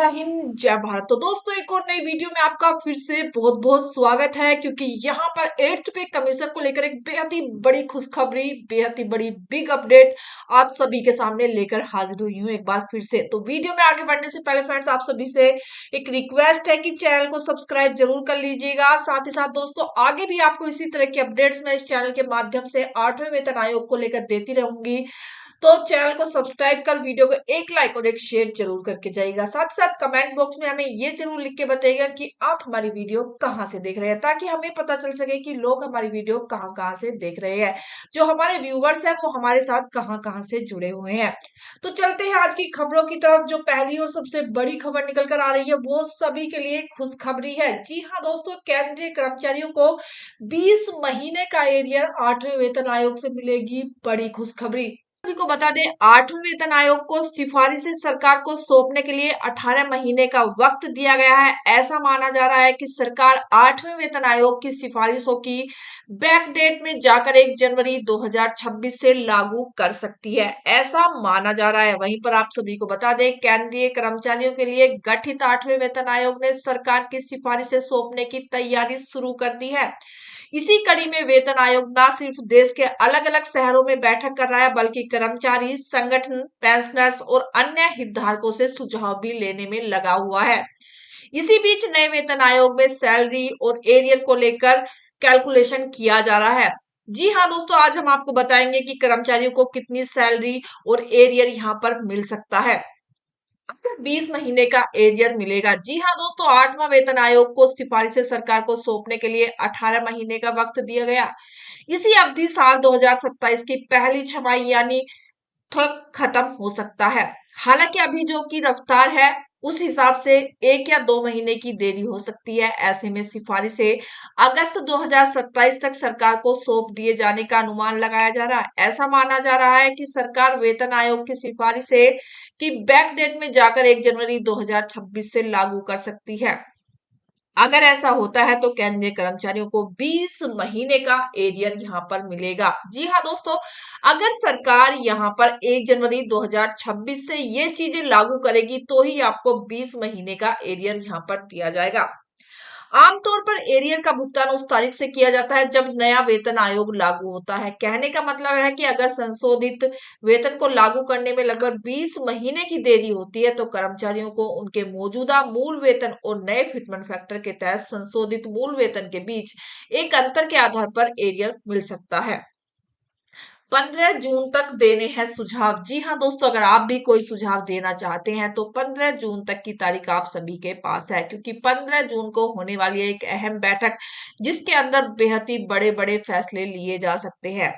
जय हिंद जय भारत। तो दोस्तों एक और नई वीडियो में आपका फिर से बहुत बहुत स्वागत है, क्योंकि यहाँ पर 8th पे कमीशन को लेकर एक बेहद ही बड़ी खुशखबरी, बेहद ही बड़ी बिग अपडेट आप सभी के सामने लेकर हाजिर हुई हूँ एक बार फिर से। तो वीडियो में आगे बढ़ने से पहले फ्रेंड्स आप सभी से एक रिक्वेस्ट है कि चैनल को सब्सक्राइब जरूर कर लीजिएगा। साथ ही साथ दोस्तों आगे भी आपको इसी तरह की अपडेट्स मैं इस चैनल के माध्यम से 8वें वेतन आयोग को लेकर देती रहूंगी। तो चैनल को सब्सक्राइब कर वीडियो को एक लाइक और एक शेयर जरूर करके जाइएगा। साथ साथ कमेंट बॉक्स में हमें ये जरूर लिख के बताइएगा कि आप हमारी वीडियो कहाँ से देख रहे हैं, ताकि हमें पता चल सके कि लोग हमारी वीडियो कहाँ कहाँ से देख रहे हैं, जो हमारे व्यूवर्स हैं वो हमारे साथ कहाँ कहाँ से जुड़े हुए हैं। तो चलते हैं आज की खबरों की तरफ। जो पहली और सबसे बड़ी खबर निकल कर आ रही है वो सभी के लिए खुशखबरी है। जी हाँ दोस्तों, केंद्रीय कर्मचारियों को 20 महीने का एरियर 8वें वेतन आयोग से मिलेगी बड़ी खुशखबरी। सभी को बता दें, 8वें वेतन आयोग को सिफारिशें सरकार को सौंपने के लिए 18 महीने का वक्त दिया गया है। ऐसा माना जा रहा है कि सरकार 8वें वेतन आयोग की सिफारिशों की बैक डेट में जाकर 1 जनवरी 2026 से लागू कर सकती है, ऐसा माना जा रहा है। वहीं पर आप सभी को बता दें, केंद्रीय कर्मचारियों के लिए गठित 8वें वेतन आयोग ने सरकार की सिफारिशें सौंपने की तैयारी शुरू कर दी है। इसी कड़ी में वेतन आयोग न सिर्फ देश के अलग अलग शहरों में बैठक कर रहा है, बल्कि कर्मचारी संगठन, पेंशनर्स और अन्य हितधारकों से सुझाव भी लेने में लगा हुआ है। इसी बीच नए वेतन आयोग में सैलरी और एरियर को लेकर कैलकुलेशन किया जा रहा है। जी हाँ दोस्तों, आज हम आपको बताएंगे कि कर्मचारियों को कितनी सैलरी और एरियर यहाँ पर मिल सकता है। 20 महीने का एरियर मिलेगा। जी हाँ दोस्तों, 8वां वेतन आयोग को सिफारिशें सरकार को सौंपने के लिए 18 महीने का वक्त दिया गया। इसी अवधि साल 2027 की पहली छमाही यानी तक खत्म हो सकता है। हालांकि अभी जो की रफ्तार है उस हिसाब से 1 या 2 महीने की देरी हो सकती है। ऐसे में सिफारिशें अगस्त 2027 तक सरकार को सौंप दिए जाने का अनुमान लगाया जा रहा है। ऐसा माना जा रहा है कि सरकार वेतन आयोग की सिफारिशें की बैक डेट में जाकर 1 जनवरी 2026 से लागू कर सकती है। अगर ऐसा होता है तो केंद्रीय कर्मचारियों को 20 महीने का एरियर यहाँ पर मिलेगा। जी हाँ दोस्तों, अगर सरकार यहाँ पर 1 जनवरी 2026 से ये चीजें लागू करेगी तो ही आपको 20 महीने का एरियर यहाँ पर दिया जाएगा। आमतौर पर एरियर का भुगतान उस तारीख से किया जाता है जब नया वेतन आयोग लागू होता है। कहने का मतलब है कि अगर संशोधित वेतन को लागू करने में लगभग 20 महीने की देरी होती है तो कर्मचारियों को उनके मौजूदा मूल वेतन और नए फिटमेंट फैक्टर के तहत संशोधित मूल वेतन के बीच एक अंतर के आधार पर एरियर मिल सकता है। 15 जून तक देने हैं सुझाव। जी हाँ दोस्तों, अगर आप भी कोई सुझाव देना चाहते हैं तो 15 जून तक की तारीख आप सभी के पास है, क्योंकि 15 जून को होने वाली है एक अहम बैठक जिसके अंदर बेहद ही बड़े बड़े फैसले लिए जा सकते हैं।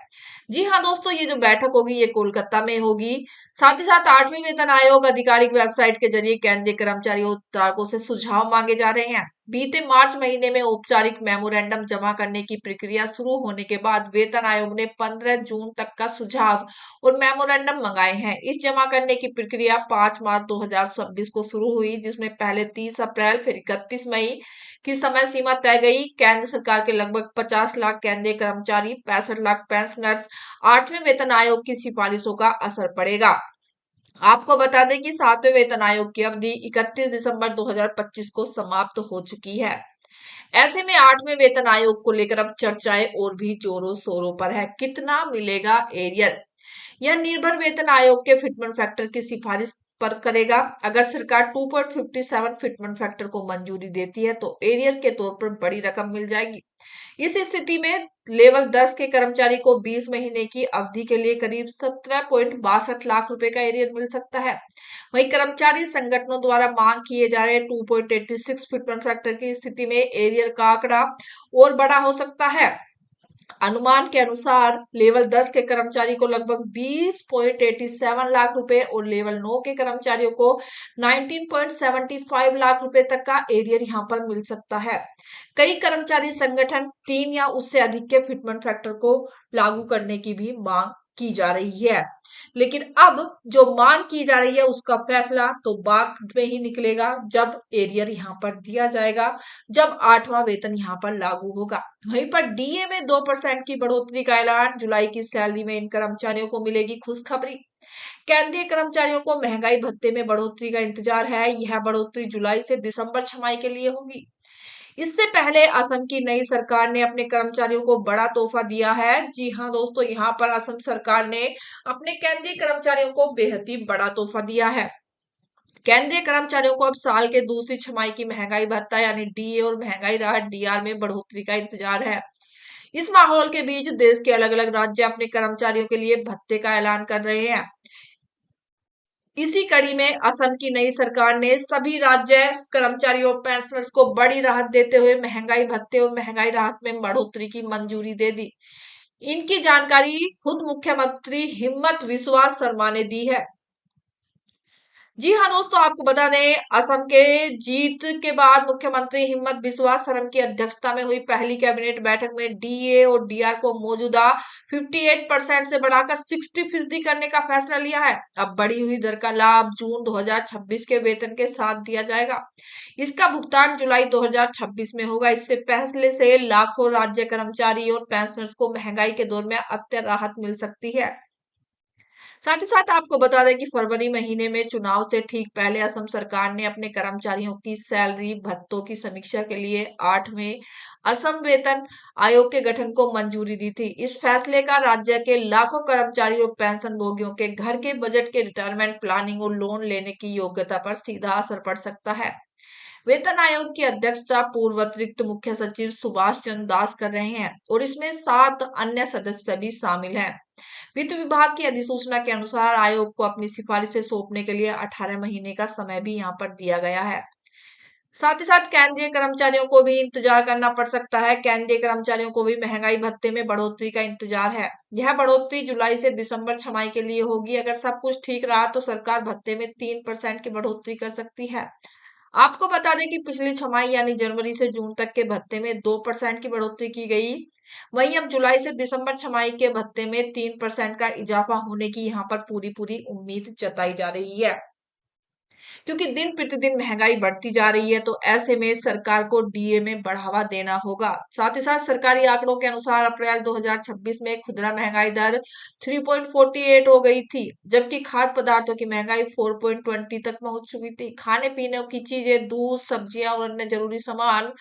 जी हाँ दोस्तों, ये जो बैठक होगी ये कोलकाता में होगी। साथ ही साथ 8वें वेतन आयोग आधिकारिक वेबसाइट के जरिए केंद्रीय कर्मचारी हितधारकों से सुझाव मांगे जा रहे हैं। बीते मार्च महीने में औपचारिक मेमोरेंडम जमा करने की प्रक्रिया शुरू होने के बाद वेतन आयोग ने 15 जून तक का सुझाव और मेमोरेंडम मंगाए हैं। इस जमा करने की प्रक्रिया 5 मार्च 2026 को शुरू हुई, जिसमें पहले 30 अप्रैल फिर 31 मई की समय सीमा तय गई। केंद्र सरकार के लगभग 50 लाख केंद्रीय कर्मचारी, 65 लाख पेंशनर्स 8वें वेतन आयोग की सिफारिशों का असर पड़ेगा। आपको बता दें कि 7वें वेतन आयोग की अवधि 31 दिसंबर 2025 को समाप्त हो चुकी है। ऐसे में 8वें वेतन आयोग को लेकर अब चर्चाएं और भी जोरों शोरों पर है। कितना मिलेगा एरियर? यह निर्भर वेतन आयोग के फिटमेंट फैक्टर की सिफारिश पर करेगा। अगर सरकार 2.57 फिटमेंट फैक्टर को मंजूरी देती है तो एरियर के तौर पर बड़ी रकम मिल जाएगी। इस स्थिति में लेवल 10 के कर्मचारी को 20 महीने की अवधि के लिए करीब 17.62 लाख रुपए का एरियर मिल सकता है। वहीं कर्मचारी संगठनों द्वारा मांग किए जा रहे 2.86 फिटमेंट फैक्टर की स्थिति में एरियर का आंकड़ा और बड़ा हो सकता है। अनुमान के अनुसार लेवल 10 के कर्मचारी को लगभग 20.87 लाख रुपए और लेवल 9 के कर्मचारियों को 19.75 लाख रुपए तक का एरियर यहां पर मिल सकता है। कई कर्मचारी संगठन 3 या उससे अधिक के फिटमेंट फैक्टर को लागू करने की भी मांग की जा रही है। लेकिन अब जो मांग की जा रही है उसका फैसला तो बाद में ही निकलेगा, जब एरियर यहाँ पर दिया जाएगा, जब 8वां वेतन यहाँ पर लागू होगा। वहीं पर डीए में 2% की बढ़ोतरी का ऐलान, जुलाई की सैलरी में इन कर्मचारियों को मिलेगी खुशखबरी। केंद्रीय कर्मचारियों को महंगाई भत्ते में बढ़ोतरी का इंतजार है। यह बढ़ोतरी जुलाई से दिसंबर छमाई के लिए होगी। इससे पहले असम की नई सरकार ने अपने कर्मचारियों को बड़ा तोहफा दिया है। जी हाँ दोस्तों, यहाँ पर असम सरकार ने अपने केंद्रीय कर्मचारियों को बेहद ही बड़ा तोहफा दिया है। केंद्रीय कर्मचारियों को अब साल के दूसरी छमाही की महंगाई भत्ता यानी डीए और महंगाई राहत डीआर में बढ़ोतरी का इंतजार है। इस माहौल के बीच देश के अलग अलग राज्य अपने कर्मचारियों के लिए भत्ते का ऐलान कर रहे हैं। इसी कड़ी में असम की नई सरकार ने सभी राज्य कर्मचारियों पेंशनर्स को बड़ी राहत देते हुए महंगाई भत्ते और महंगाई राहत में बढ़ोतरी की मंजूरी दे दी। इनकी जानकारी खुद मुख्यमंत्री हिम्मत बिस्वा शर्मा ने दी है। जी हाँ दोस्तों, आपको बता दें, असम के जीत के बाद मुख्यमंत्री हिम्मत बिस्वा शर्मा की अध्यक्षता में हुई पहली कैबिनेट बैठक में डीए और डीआर को मौजूदा 58% से बढ़ाकर 60% करने का फैसला लिया है। अब बढ़ी हुई दर का लाभ जून 2026 के वेतन के साथ दिया जाएगा। इसका भुगतान जुलाई 2026 में होगा। इससे फैसले से लाखों राज्य कर्मचारी और पेंशनर्स को महंगाई के दौर में अत्यंत राहत मिल सकती है। साथ ही साथ आपको बता दें कि फरवरी महीने में चुनाव से ठीक पहले असम सरकार ने अपने कर्मचारियों की सैलरी भत्तों की समीक्षा के लिए 8वें असम वेतन आयोग के गठन को मंजूरी दी थी। इस फैसले का राज्य के लाखों कर्मचारी और पेंशन भोगियों के घर के बजट के रिटायरमेंट प्लानिंग और लोन लेने की योग्यता पर सीधा असर पड़ सकता है। वेतन आयोग की अध्यक्षता पूर्व अतिरिक्त मुख्य सचिव सुभाष चंद्र दास कर रहे हैं और इसमें 7 अन्य सदस्य भी शामिल हैं। वित्त विभाग की अधिसूचना के अनुसार आयोग को अपनी सिफारिशें सौंपने के लिए 18 महीने का समय भी यहाँ पर दिया गया है। साथ ही साथ केंद्रीय कर्मचारियों को भी इंतजार करना पड़ सकता है। केंद्रीय कर्मचारियों को भी महंगाई भत्ते में बढ़ोतरी का इंतजार है। यह बढ़ोतरी जुलाई से दिसंबर छमाही के लिए होगी। अगर सब कुछ ठीक रहा तो सरकार भत्ते में 3% की बढ़ोतरी कर सकती है। आपको बता दें कि पिछली छमाही यानी जनवरी से जून तक के भत्ते में 2% की बढ़ोतरी की गई। वहीं अब जुलाई से दिसंबर छमाही के भत्ते में 3% का इजाफा होने की यहाँ पर पूरी पूरी उम्मीद जताई जा रही है, क्योंकि दिन प्रतिदिन महंगाई बढ़ती जा रही है। तो ऐसे में सरकार को डीए में बढ़ावा देना होगा। साथ ही साथ सरकारी आंकड़ों के अनुसार अप्रैल 2026 में खुदरा महंगाई दर 3.48 हो गई थी, जबकि खाद्य पदार्थों की महंगाई 4.20 तक पहुंच चुकी थी। खाने पीने की चीजें, दूध, सब्जियां और अन्य जरूरी सामान,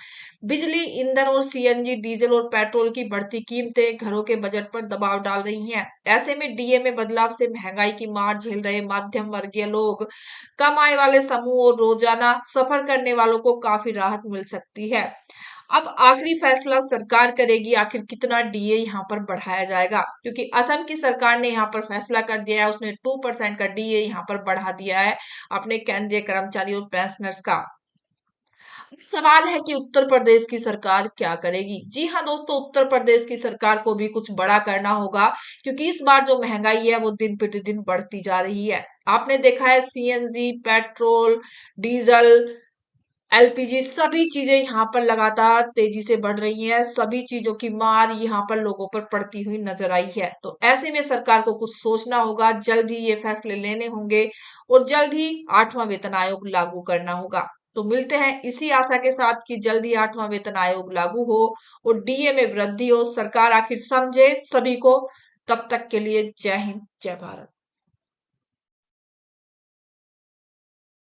बिजली, ईंधन और सीएनजी, डीजल और पेट्रोल की बढ़ती कीमतें घरों के बजट पर दबाव डाल रही हैं। ऐसे में डीए में बदलाव से महंगाई की मार झेल रहे मध्यम वर्गीय लोग, कम आय वाले समूह और रोजाना सफर करने वालों को काफी राहत मिल सकती है। अब आखिरी फैसला सरकार करेगी, आखिर कितना डीए यहाँ पर बढ़ाया जाएगा, क्योंकि असम की सरकार ने यहाँ पर फैसला कर दिया है, उसने 2% का डीए यहाँ पर बढ़ा दिया है अपने केंद्रीय कर्मचारी और पेंशनर्स का। सवाल है कि उत्तर प्रदेश की सरकार क्या करेगी। जी हाँ दोस्तों, उत्तर प्रदेश की सरकार को भी कुछ बड़ा करना होगा, क्योंकि इस बार जो महंगाई है वो दिन प्रतिदिन बढ़ती जा रही है। आपने देखा है सीएनजी, पेट्रोल, डीजल, एलपीजी, सभी चीजें यहाँ पर लगातार तेजी से बढ़ रही हैं। सभी चीजों की मार यहाँ पर लोगों पर पड़ती हुई नजर आई है। तो ऐसे में सरकार को कुछ सोचना होगा, जल्द ही ये फैसले लेने होंगे और जल्द ही 8वां वेतन आयोग लागू करना होगा। तो मिलते हैं इसी आशा के साथ कि जल्द ही 8वां वेतन आयोग लागू हो और डीए में वृद्धि हो, सरकार आखिर समझे सभी को। तब तक के लिए जय हिंद, जय भारत।